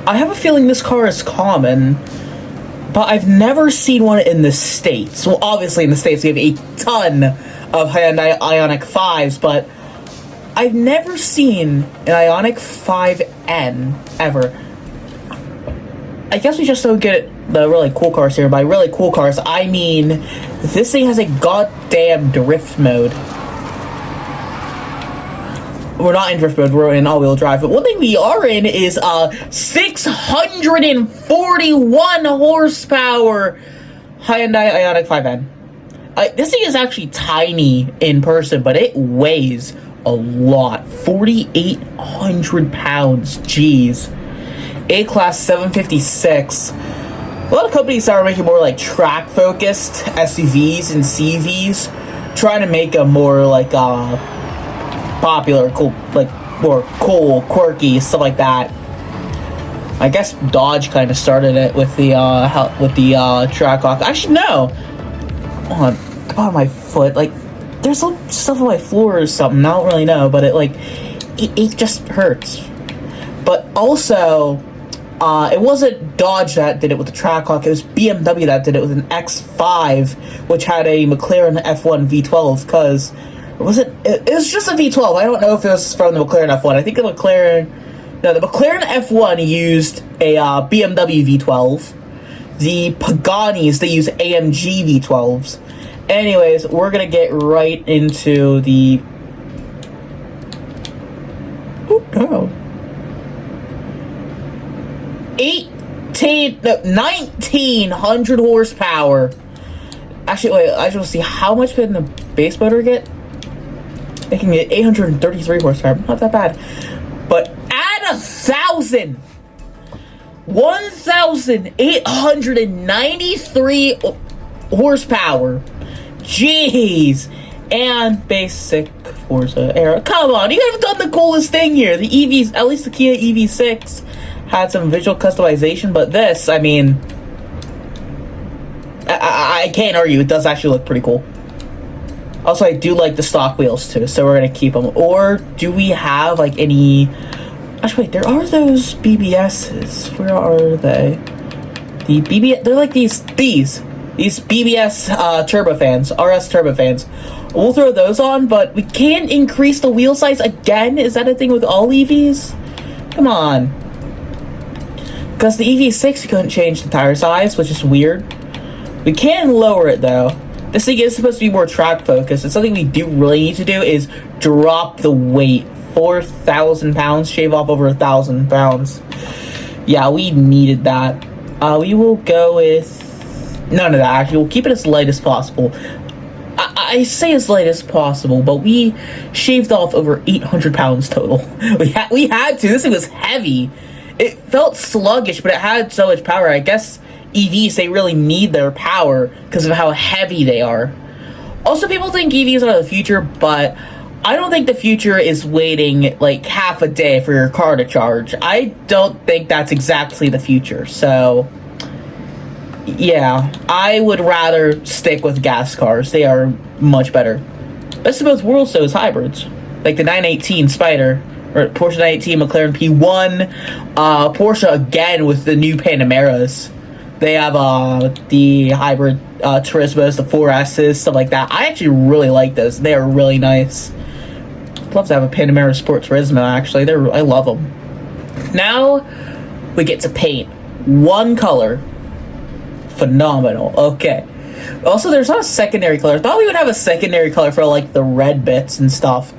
I have a feeling this car is common, but I've never seen one in the States. Well, obviously in the States we have a ton of Hyundai Ioniq 5s, but I've never seen an Ioniq 5N ever. I guess we just don't get the really cool cars here. By really cool cars, I mean this thing has a goddamn drift mode. We're not in drift mode, we're in all-wheel drive. But one thing we are in is 641 horsepower Hyundai Ioniq 5N. This thing is actually tiny in person, but it weighs a lot. 4,800 pounds. Jeez. A-Class 756. A lot of companies are making more like track-focused SUVs and CVs, trying to make them more like popular, cool, like more cool, quirky, stuff like that. I guess Dodge kind of started it with the Trackhawk. Actually, no. Hold on, come on my foot. Like, there's some stuff on my floor or something. I don't really know, but it just hurts. But also, it wasn't Dodge that did it with the Trackhawk. It was BMW that did it with an X5, which had a McLaren F1 V12. Because it was just a V12. I don't know if it was from the McLaren F1. I think the McLaren F1 used a BMW V12. The Paganis, they use AMG V12s. Anyways, we're gonna get right into the. Oh no. 1900 horsepower. Actually, wait, I just want to see how much could the base motor get? It can get 833 horsepower. Not that bad. But add 1,893 horsepower. Jeez. And basic Forza Aero. Come on, you have done the coolest thing here. The EVs, at least the Kia EV6, had some visual customization, but this, I mean, I can't argue. It does actually look pretty cool. Also, I do like the stock wheels too, so we're gonna keep them. Or do we have like any? Actually, wait, there are those BBSs. Where are they? The BBS. They're like these BBS turbofans, RS turbofans. We'll throw those on, but we can't increase the wheel size again. Is that a thing with all EVs? Come on. Because the EV6 you couldn't change the tire size, which is weird. We can lower it though. This thing is supposed to be more track focused. And something we do really need to do is drop the weight. 4,000 pounds, shave off over 1,000 pounds. Yeah, we needed that. We will go with none of that. Actually, we'll keep it as light as possible. I say as light as possible, but we shaved off over 800 pounds total. We had to. This thing was heavy. It felt sluggish, but it had so much power. I guess EVs, they really need their power because of how heavy they are. Also, people think EVs are the future, but I don't think the future is waiting like half a day for your car to charge. I don't think that's exactly the future. So, yeah, I would rather stick with gas cars. They are much better. Best of both worlds, though, is hybrids. Like the 918 Spider, or Porsche 918 McLaren P1, Porsche again with the new Panameras. They have the hybrid Turismos, the 4Ss, stuff like that. I actually really like those. They are really nice. I'd love to have a Panamera Sport Turismo, actually. I love them. Now, we get to paint. One color. Phenomenal. Okay. Also, there's not a secondary color. I thought we would have a secondary color for, like, the red bits and stuff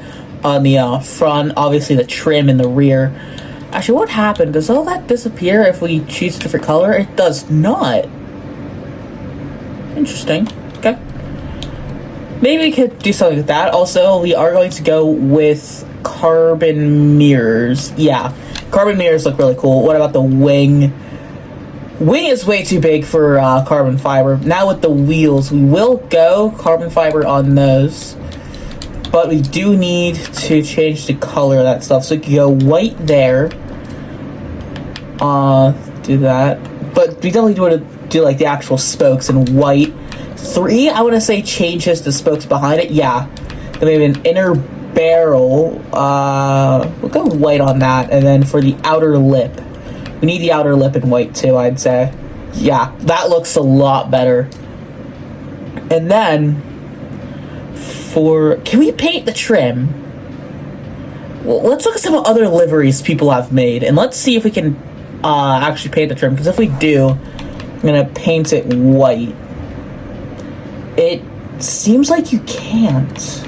on the front. Obviously, the trim in the rear. Actually, what happened? Does all that disappear if we choose a different color? It does not. Interesting. Okay. Maybe we could do something with that. Also, we are going to go with carbon mirrors. Yeah. Carbon mirrors look really cool. What about the wing? Wing is way too big for carbon fiber. Now with the wheels, we will go carbon fiber on those. But we do need to change the color of that stuff. So we can go white there. Do that. But we definitely want to do like the actual spokes in white. 3, I want to say changes the spokes behind it. Yeah. Then we have an inner barrel. We'll go white on that. And then for the outer lip, We need the outer lip in white too, I'd say. Yeah, that looks a lot better. And then, can we paint the trim? Well, let's look at some other liveries people have made, and let's see if we can actually paint the trim, because if we do, I'm gonna paint it white. It seems like you can't,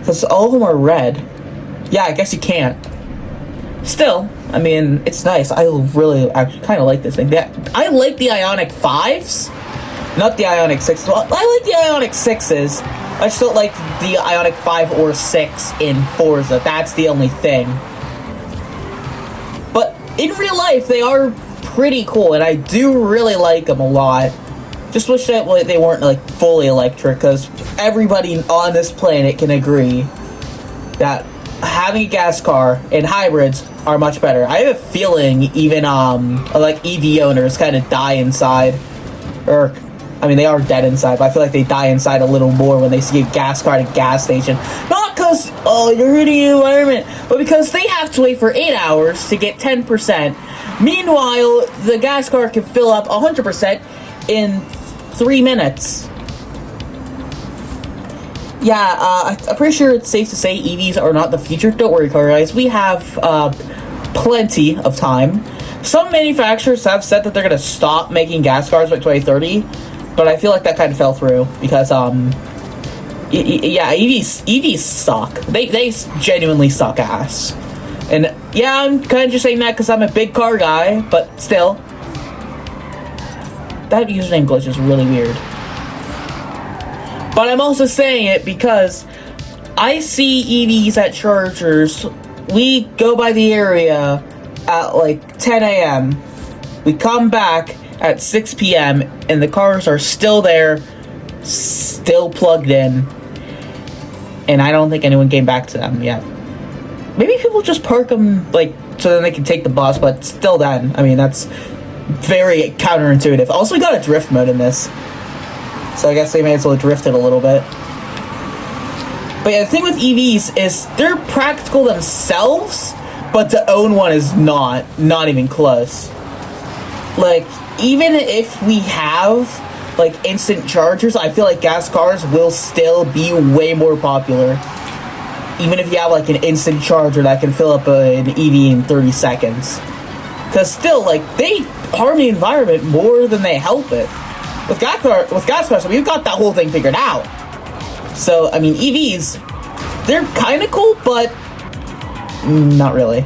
because all of them are red. Yeah, I guess you can't. Still, I mean, it's nice. I really actually kind of like this thing. I like the Ioniq 5s, not the Ioniq 6s. Well, I like the Ioniq 6s. I just don't like the Ioniq 5 or 6 in Forza. That's the only thing. But in real life, they are pretty cool, and I do really like them a lot. Just wish that they weren't like fully electric, because everybody on this planet can agree that having a gas car and hybrids are much better. I have a feeling even like EV owners kind of die inside, or I mean they are dead inside, but I feel like they die inside a little more when they see a gas car at a gas station. Not because you're hurting the environment, but because they have to wait for 8 hours to get 10%. Meanwhile, the gas car can fill up 100% in 3 minutes. Yeah, I'm pretty sure it's safe to say EVs are not the future. Don't worry, car guys. We have plenty of time. Some manufacturers have said that they're going to stop making gas cars by 2030, but I feel like that kind of fell through because, yeah, EVs suck. They genuinely suck ass. And yeah, I'm kind of just saying that because I'm a big car guy, but still. That username glitch is really weird. But I'm also saying it because I see EVs at chargers. We go by the area at like 10 a.m. We come back at 6 p.m. and the cars are still there, still plugged in. And I don't think anyone came back to them yet. Maybe people just park them like so then they can take the bus, but still then, I mean, that's very counterintuitive. Also, we got a drift mode in this. So I guess they may as well drift it a little bit. But yeah, the thing with EVs is they're practical themselves, but to own one is not even close. Like, even if we have like instant chargers, I feel like gas cars will still be way more popular. Even if you have like an instant charger that can fill up an EV in 30 seconds. Because still, like, they harm the environment more than they help it. With gas cars, we've got that whole thing figured out. So, I mean, EVs, they're kind of cool, but not really.